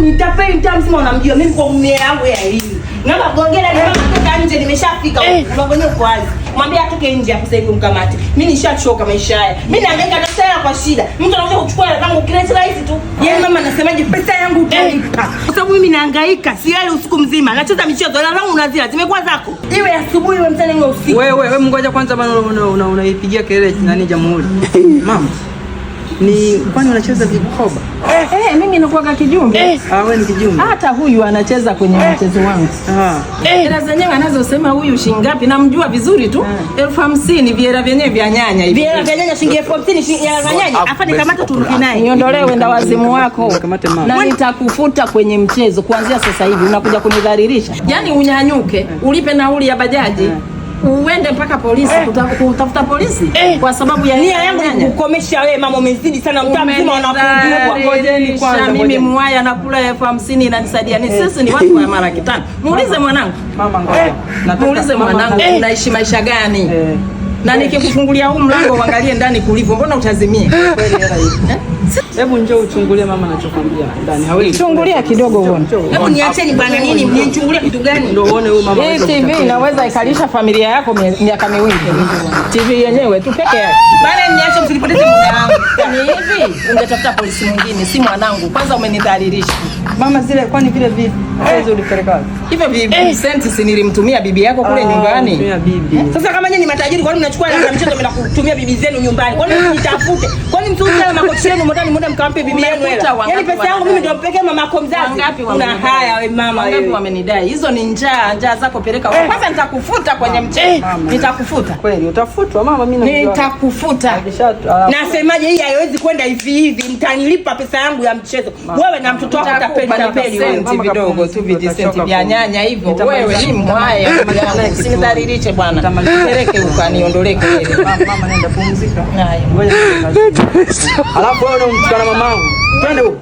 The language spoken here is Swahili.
kunitapeli mtamzima unamjua mimi kwa mume yangu ya elimu. Naomba gongela ni mama toka nje nimeshafika huko. Mgonyo uko wazi. Mwambie atoke nje hapo sasa hivi mkamate. Mimi nishachoka maisha haya. Mimi naangaika na sala kwa shida. Mtu anakuja kuchukua hela zangu kirahisi rahisi tu. Yeye mama anasemaje pesa yangu utalipa. Kwa sababu mimi naangaika, silali usiku mzima. Nacheza michezo, hela zangu unazila. Zimekuwa zako. Iwe asubuhi iwe mchana iwe usiku. Wewe ngoja kwanza bana unaipigia kelele nani Jamhuri. Mama. Ni kwani unacheza vikoba? Mimi nakuwa kijumbe. Wewe ni kijumbe. Hata huyu anacheza kwenye mchezo wangu. Hela zenyewe anazosema huyu shilingi ngapi? Namjua vizuri tu. 50,000 viera vyenyewe vya nyanya hivi. Viera vya nyanya shilingi 50,000 ya nyanya. Afa nikamata turuki naye. Niondolee wenda wazimu wako. Na nitakufuta kwenye mchezo kuanzia sasa hivi. Unakuja kunidhalilisha. Yaani unyanyuke, ulipe nauli ya bajaji. Uende mpaka polisi kutafuta polisi kwa sababu ya nia yangu ni kukomesha wewe mama umezidi sana mtamzima wanakujua ngojeni kwanza mimi mwaya nakula 50,000 inanisaidia ni sisi ni watu wa mara kitano muulize mwanangu mama ngoja muulize mwanangu unaishi maisha gani na nikikufungulia huu mlango uangalie ndani kulipo mbona utazimia kweli hela hivi hebu njoo uchungulie mama anachokwambia ndani hawezi chungulia kidogo uone hebu niacheni bwana nini mnichungulia kitu gani ndio uone huyu mama hii TV inaweza ikalisha familia yako miaka miwili TV yenyewe tu peke yake bwana niache msipoteze muda wangu ni hivi ungetafuta polisi mwingine si mwanangu kwanza umenidhalilisha mama zile kwani vile vipi hizo ulipeleka hivyo vipi senti nilimtumia bibi yako kule nyumbani tumia bibi sasa kama nyinyi ni matajiri kwani mnachukua hela mchezo mna kutumia bibi zenu nyumbani kwani msitafute kwani mtuuze makochi yenu ndani muda mkampe bibi yenu hela yani pesa yangu mimi ndio mpekee mama yako mzazi una haya wewe mama wewe ngapi wamenidai hizo ni njaa zako peleka kwanza nitakufuta kwenye mchezo nitakufuta kweli utafutwa mama mimi nitakufuta nasemaje hii haiwezi kwenda hivi mtanilipa pesa yangu ya mchezo wewe na mtoto wako tapeli senti vidogo tu vijisenti vya nyanya hivyo wewe ni mwaya usinidhalilishe bwana peleke huko aniondolee kelele mama nenda pumzika ngoja alafu wewe unamtukana mamangu twende huko